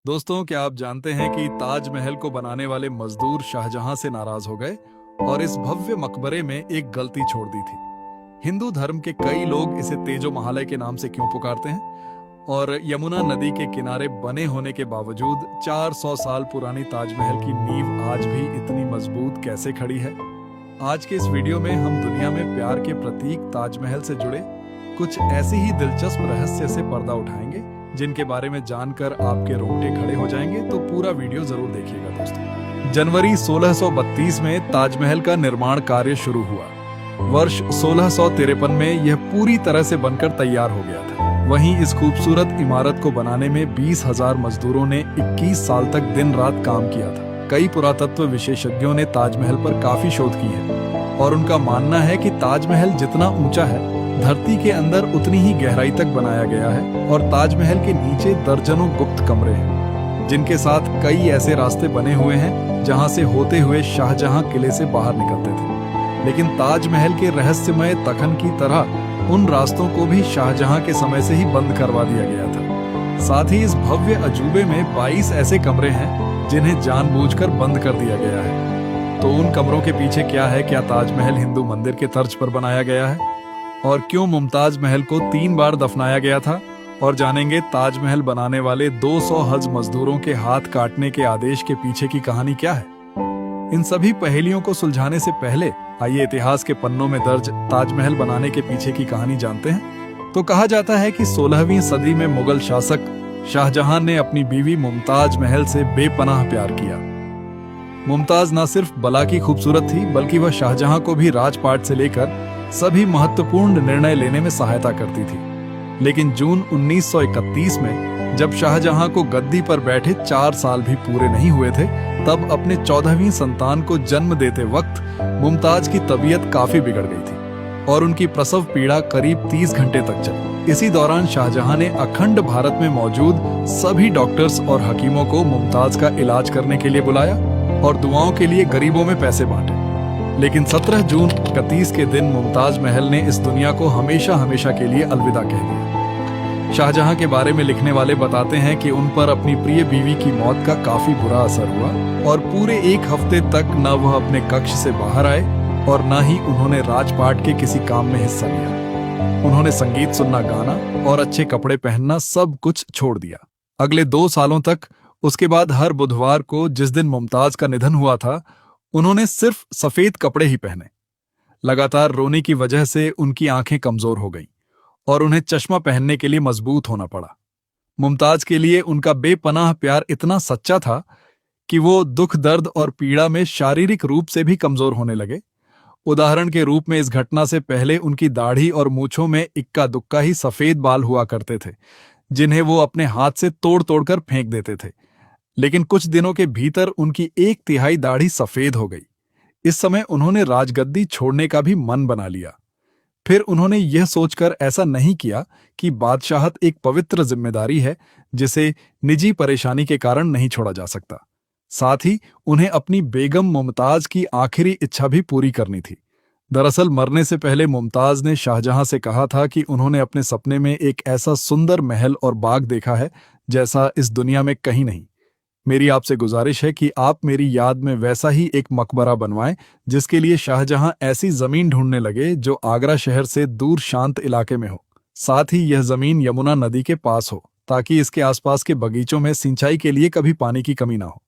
दोस्तों, क्या आप जानते हैं कि ताजमहल को बनाने वाले मजदूर शाहजहां से नाराज हो गए और इस भव्य मकबरे में एक गलती छोड़ दी थी। हिंदू धर्म के कई लोग इसे तेजो महालय के नाम से क्यों पुकारते हैं? और यमुना नदी के किनारे बने होने के बावजूद 400 साल पुरानी ताजमहल की नींव आज भी इतनी मजबूत कैसे खड़ी है? आज के इस वीडियो में हम दुनिया में प्यार के प्रतीक ताजमहल से जुड़े कुछ ऐसी ही दिलचस्प रहस्य से पर्दा उठाएंगे जिनके बारे में जानकर आपके रोंगटे खड़े हो जाएंगे। तो पूरा वीडियो जरूर देखिएगा दोस्तों। जनवरी 1632 में ताजमहल का निर्माण कार्य शुरू हुआ। वर्ष 1653 में यह पूरी तरह से बनकर तैयार हो गया था। वहीं इस खूबसूरत इमारत को बनाने में 20,000 मजदूरों ने 21 साल तक दिन रात काम किया था। कई पुरातत्व विशेषज्ञों ने ताजमहल पर काफी शोध की है और उनका मानना है कि ताजमहल जितना ऊंचा है, धरती के अंदर उतनी ही गहराई तक बनाया गया है और ताजमहल के नीचे दर्जनों गुप्त कमरे हैं जिनके साथ कई ऐसे रास्ते बने हुए हैं जहां से होते हुए शाहजहां किले से बाहर निकलते थे। लेकिन ताजमहल के रहस्यमय तखन की तरह उन रास्तों को भी शाहजहां के समय से ही बंद करवा दिया गया था। साथ ही इस भव्य अजूबे में 22 ऐसे कमरे हैं जिन्हें जानबूझकर बंद कर दिया गया है। तो उन कमरों के पीछे क्या है? क्या ताजमहल हिंदू मंदिर के तर्ज पर बनाया गया है? और क्यों मुमताज महल को 3 बार दफनाया गया था? और जानेंगे ताजमहल बनाने वाले 200 हज मजदूरों के हाथ काटने के आदेश के पीछे की कहानी क्या है। इन सभी पहेलियों को सुलझाने से पहले आइए इतिहास के पन्नों में दर्ज ताजमहल बनाने के पीछे की कहानी जानते हैं। तो कहा जाता है कि 16वीं सदी में मुगल शासक शाहजहां ने अपनी बीवी मुमताज महल से बेपनाह प्यार किया। मुमताज न सिर्फ बला की खूबसूरत थी, बल्कि वह शाहजहां को भी राजपाट से लेकर सभी महत्वपूर्ण निर्णय लेने में सहायता करती थी। लेकिन जून 1931 में जब शाहजहां को गद्दी पर बैठे 4 साल भी पूरे नहीं हुए थे, तब अपने 14वीं संतान को जन्म देते वक्त मुमताज की तबीयत काफी बिगड़ गई थी और उनकी प्रसव पीड़ा करीब 30 घंटे तक चली। इसी दौरान शाहजहां ने अखंड भारत में मौजूद सभी डॉक्टर्स और हकीमों को मुमताज का इलाज करने के लिए बुलाया और दुआओं के लिए गरीबों में पैसे बांटे। लेकिन 17 जून 31 के दिन मुमताज महल ने इस दुनिया को हमेशा हमेशा के लिए अलविदा कह दिया। शाहजहां के बारे में लिखने वाले बताते हैं कि उन पर अपनी प्रिय बीवी की मौत का काफी बुरा असर हुआ और पूरे 1 हफ्ते तक न वह अपने कक्ष से बाहर आए और न ही उन्होंने राजपाट के किसी काम में हिस्सा लिया। उन्होंने संगीत सुनना, गाना और अच्छे कपड़े पहनना सब कुछ छोड़ दिया। अगले 2 सालों तक उसके बाद हर बुधवार को, जिस दिन मुमताज का निधन हुआ था, उन्होंने सिर्फ सफेद कपड़े ही पहने। लगातार रोने की वजह से उनकी आंखें कमजोर हो गईं और उन्हें चश्मा पहनने के लिए मजबूत होना पड़ा। मुमताज के लिए उनका बेपनाह प्यार इतना सच्चा था कि वो दुख, दर्द और पीड़ा में शारीरिक रूप से भी कमजोर होने लगे। उदाहरण के रूप में इस घटना से पहले उनकी दाढ़ी और मूंछों में इक्का दुक्का ही सफेद बाल हुआ करते थे, जिन्हें वो अपने हाथ से तोड़ तोड़कर फेंक देते थे। लेकिन कुछ दिनों के भीतर उनकी 1/3 दाढ़ी सफेद हो गई। इस समय उन्होंने राजगद्दी छोड़ने का भी मन बना लिया। फिर उन्होंने यह सोचकर ऐसा नहीं किया कि बादशाहत एक पवित्र जिम्मेदारी है जिसे निजी परेशानी के कारण नहीं छोड़ा जा सकता। साथ ही उन्हें अपनी बेगम मुमताज की आखिरी इच्छा भी पूरी करनी थी। दरअसल मरने से पहले मुमताज ने शाहजहां से कहा था कि उन्होंने अपने सपने में एक ऐसा सुंदर महल और बाग देखा है जैसा इस दुनिया में कहीं नहीं। मेरी आपसे गुजारिश है कि आप मेरी याद में वैसा ही एक मकबरा बनवाएं, जिसके लिए शाहजहां ऐसी जमीन ढूंढने लगे जो आगरा शहर से दूर शांत इलाके में हो। साथ ही यह जमीन यमुना नदी के पास हो ताकि इसके आसपास के बगीचों में सिंचाई के लिए कभी पानी की कमी ना हो।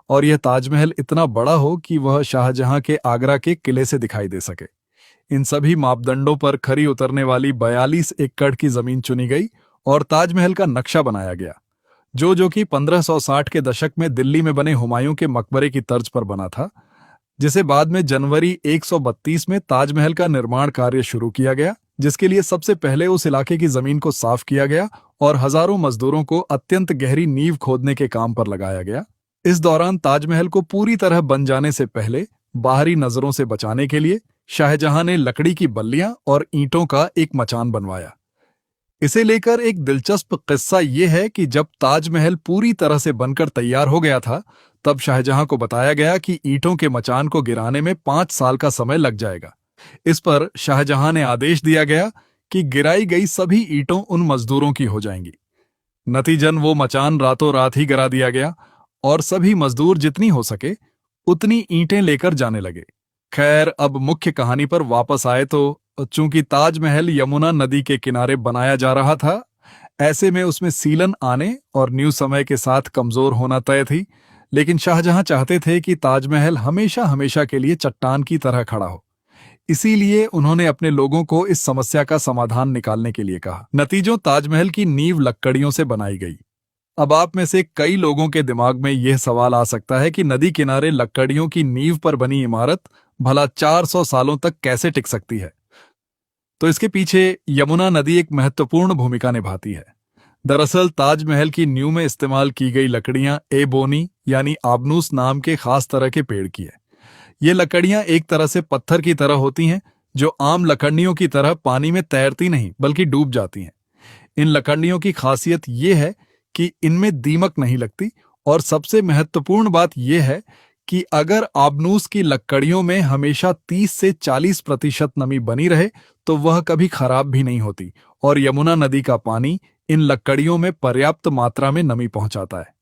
और यह ताजमहल इतना बड़ा हो कि वह शाहजहां के आगरा के किले से दिखाई दे सके। इन सभी मापदंडों पर खरी उतरने वाली 42 एकड़ की जमीन चुनी गई और ताजमहल का नक्शा बनाया गया, जो कि 1560 के दशक में दिल्ली में बने हुमायूं के मकबरे की तर्ज पर बना था, जिसे बाद में जनवरी 132 में ताजमहल का निर्माण कार्य शुरू किया गया, जिसके लिए सबसे पहले उस इलाके की जमीन को साफ किया गया और हजारों मजदूरों को अत्यंत गहरी नींव खोदने के काम पर लगाया गया। इस दौरान ताजमहल को पूरी तरह बन जाने से पहले बाहरी नजरों से बचाने के लिए शाहजहां ने लकड़ी की बल्लियां और ईंटों का एक मचान बनवाया। इसे लेकर एक दिलचस्प किस्सा यह है कि जब ताजमहल पूरी तरह से बनकर तैयार हो गया था, तब शाहजहां को बताया गया कि ईंटों के मचान को गिराने में 5 साल का समय लग जाएगा। इस पर शाहजहां ने आदेश दिया गया कि गिराई गई सभी ईंटों उन मजदूरों की हो जाएंगी। नतीजन वो मचान रातों रात ही गिरा दिया गया और सभी मजदूर जितनी हो सके उतनी ईंटें लेकर जाने लगे। खैर, अब मुख्य कहानी पर वापस आए तो चूंकि ताजमहल यमुना नदी के किनारे बनाया जा रहा था, ऐसे में उसमें सीलन आने और न्यू समय के साथ कमजोर होना तय थी। लेकिन शाहजहां चाहते थे कि ताजमहल हमेशा हमेशा के लिए चट्टान की तरह खड़ा हो। इसीलिए उन्होंने अपने लोगों को इस समस्या का समाधान निकालने के लिए कहा। नतीजों ताजमहल की नींव लकड़ियों से बनाई गई। अब आप में से कई लोगों के दिमाग में यह सवाल आ सकता है कि नदी किनारे लकड़ियों की नींव पर बनी इमारत भला 400 सालों तक कैसे टिक सकती है। तो इसके पीछे यमुना नदी एक महत्वपूर्ण भूमिका निभाती है। दरअसल ताजमहल की नींव में इस्तेमाल की गई लकड़ियां एबोनी यानी आबनूस नाम के खास तरह के पेड़ की है। ये लकड़ियां एक तरह से पत्थर की तरह होती हैं, जो आम लकड़ियों की तरह पानी में तैरती नहीं बल्कि डूब जाती हैं। इन लकड़ियों की खासियत यह है कि इनमें दीमक नहीं लगती, और सबसे महत्वपूर्ण बात यह है कि अगर आबनूस की लकड़ियों में हमेशा 30 से 40% नमी बनी रहे तो वह कभी खराब भी नहीं होती, और यमुना नदी का पानी इन लकड़ियों में पर्याप्त मात्रा में नमी पहुंचाता है।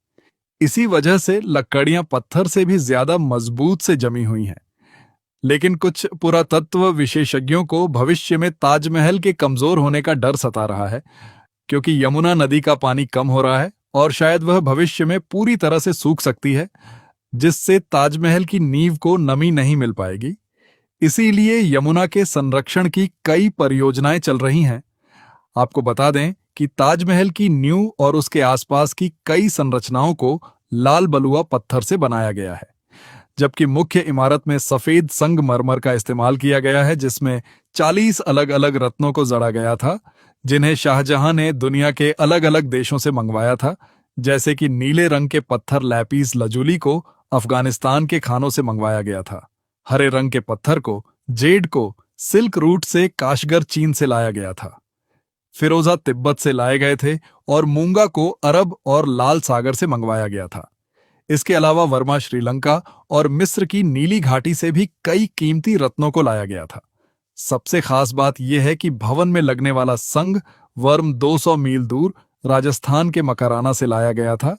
इसी वजह से लकड़ियां पत्थर से भी ज्यादा मजबूत से जमी हुई हैं। लेकिन कुछ पुरातत्व विशेषज्ञों को भविष्य में ताजमहल के कमजोर होने का डर सता रहा है, क्योंकि यमुना नदी का पानी कम हो रहा है और शायद वह भविष्य में पूरी तरह से सूख सकती है, जिससे ताजमहल की नींव को नमी नहीं मिल पाएगी। इसीलिए यमुना के संरक्षण की कई परियोजनाएं चल रही हैं। आपको बता दें कि ताजमहल की नींव और उसके आसपास की कई संरचनाओं को लाल बलुआ पत्थर से बनाया गया है, जबकि मुख्य इमारत में सफेद संगमरमर का इस्तेमाल किया गया है, जिसमें 40 अलग अलग रत्नों को जड़ा गया था, जिन्हें शाहजहां ने दुनिया के अलग अलग देशों से मंगवाया था। जैसे कि नीले रंग के पत्थर लैपीस लजूली को अफगानिस्तान के खानों से मंगवाया गया था, हरे रंग के पत्थर को जेड को सिल्क रूट से काशगर चीन से लाया गया था, फिरोजा तिब्बत से लाए गए थे, और मूंगा को अरब और लाल सागर से मंगवाया गया था। इसके अलावा वर्मा श्रीलंका और मिस्र की नीली घाटी से भी कई कीमती रत्नों को लाया गया था। सबसे खास बात यह है कि भवन में लगने वाला संग वर्म 200 मील दूर राजस्थान के मकराना से लाया गया था,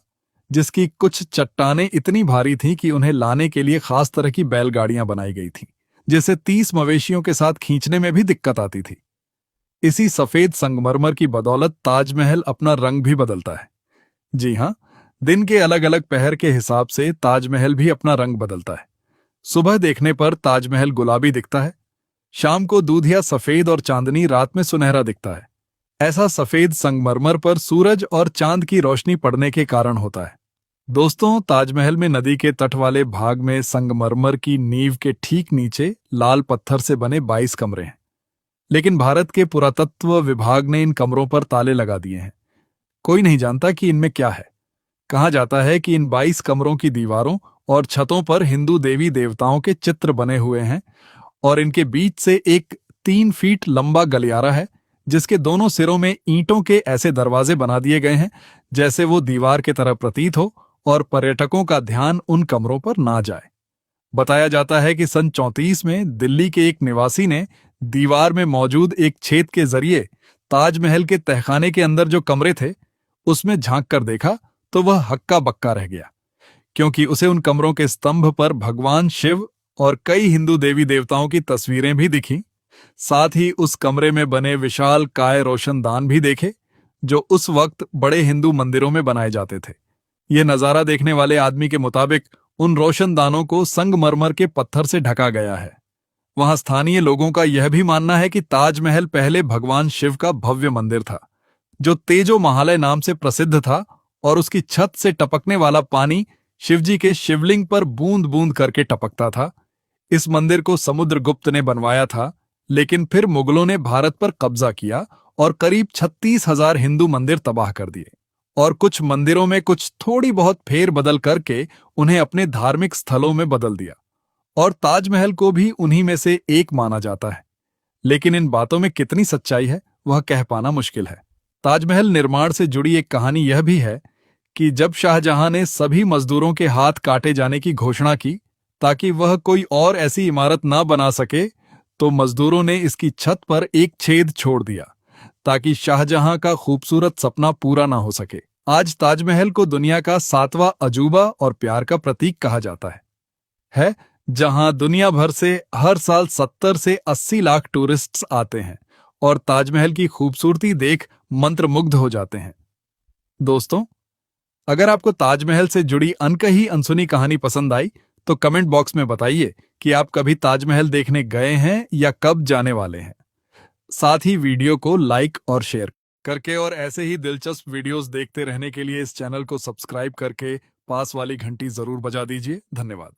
जिसकी कुछ चट्टानें इतनी भारी थीं कि उन्हें लाने के लिए खास तरह की बैलगाड़ियां बनाई गई थीं, जिसे 30 मवेशियों के साथ खींचने में भी दिक्कत आती थी। इसी सफेद संगमरमर की बदौलत ताजमहल अपना रंग भी बदलता है। जी हां, दिन के अलग अलग पहर के हिसाब से ताजमहल भी अपना रंग बदलता है। सुबह देखने पर ताजमहल गुलाबी दिखता है, शाम को दूधिया सफेद और चांदनी रात में सुनहरा दिखता है। ऐसा सफेद संगमरमर पर सूरज और चांद की रोशनी पड़ने के कारण होता है। दोस्तों, ताजमहल में नदी के तट वाले भाग में संगमरमर की नींव के ठीक नीचे लाल पत्थर से बने 22 कमरे हैं, लेकिन भारत के पुरातत्व विभाग ने इन कमरों पर ताले लगा दिए हैं। कोई नहीं जानता कि इनमें क्या है। कहा जाता है कि इन 22 कमरों की दीवारों और छतों पर हिंदू देवी देवताओं के चित्र बने हुए हैं, और इनके बीच से एक 3 फीट लंबा गलियारा है, जिसके दोनों सिरों में ईंटों के ऐसे दरवाजे बना दिए गए हैं जैसे वो दीवार की तरह प्रतीत हो और पर्यटकों का ध्यान उन कमरों पर ना जाए। बताया जाता है कि सन 34 में दिल्ली के एक निवासी ने दीवार में मौजूद एक छेद के जरिए ताजमहल के तहखाने के अंदर जो कमरे थे उसमें झांक कर देखा तो वह हक्का बक्का रह गया, क्योंकि उसे उन कमरों के स्तंभ पर भगवान शिव और कई हिंदू देवी देवताओं की तस्वीरें भी दिखीं। साथ ही उस कमरे में बने विशाल काय रोशनदान भी देखे, जो उस वक्त बड़े हिंदू मंदिरों में बनाए जाते थे। यह नजारा देखने वाले आदमी के मुताबिक उन रोशनदानों को संगमरमर के पत्थर से ढका गया है। वहां स्थानीय लोगों का यह भी मानना है कि ताजमहल पहले भगवान शिव का भव्य मंदिर था, जो तेजो महालय नाम से प्रसिद्ध था, और उसकी छत से टपकने वाला पानी शिवजी के शिवलिंग पर बूंद बूंद करके टपकता था। इस मंदिर को समुद्रगुप्त ने बनवाया था, लेकिन फिर मुगलों ने भारत पर कब्जा किया और करीब 36,000 हिंदू मंदिर तबाह कर दिए, और कुछ मंदिरों में कुछ थोड़ी बहुत फेर बदल करके उन्हें अपने धार्मिक स्थलों में बदल दिया, और ताजमहल को भी उन्हीं में से एक माना जाता है। लेकिन इन बातों में कितनी सच्चाई है वह कह पाना मुश्किल है। ताजमहल निर्माण से जुड़ी एक कहानी यह भी है कि जब शाहजहां ने सभी मजदूरों के हाथ काटे जाने की घोषणा की ताकि वह कोई और ऐसी इमारत ना बना सके, तो मजदूरों ने इसकी छत पर एक छेद छोड़ दिया ताकि शाहजहां का खूबसूरत सपना पूरा ना हो सके। आज ताजमहल को दुनिया का 7वां अजूबा और प्यार का प्रतीक कहा जाता है जहां दुनिया भर से हर साल 70 से 80 लाख टूरिस्ट्स आते हैं और ताजमहल की खूबसूरती देख मंत्रमुग्ध हो जाते हैं। दोस्तों, अगर आपको ताजमहल से जुड़ी अनकही अनसुनी कहानी पसंद आई तो कमेंट बॉक्स में बताइए कि आप कभी ताजमहल देखने गए हैं या कब जाने वाले हैं। साथ ही वीडियो को लाइक और शेयर करके और ऐसे ही दिलचस्प वीडियोस देखते रहने के लिए इस चैनल को सब्सक्राइब करके पास वाली घंटी जरूर बजा दीजिए। धन्यवाद।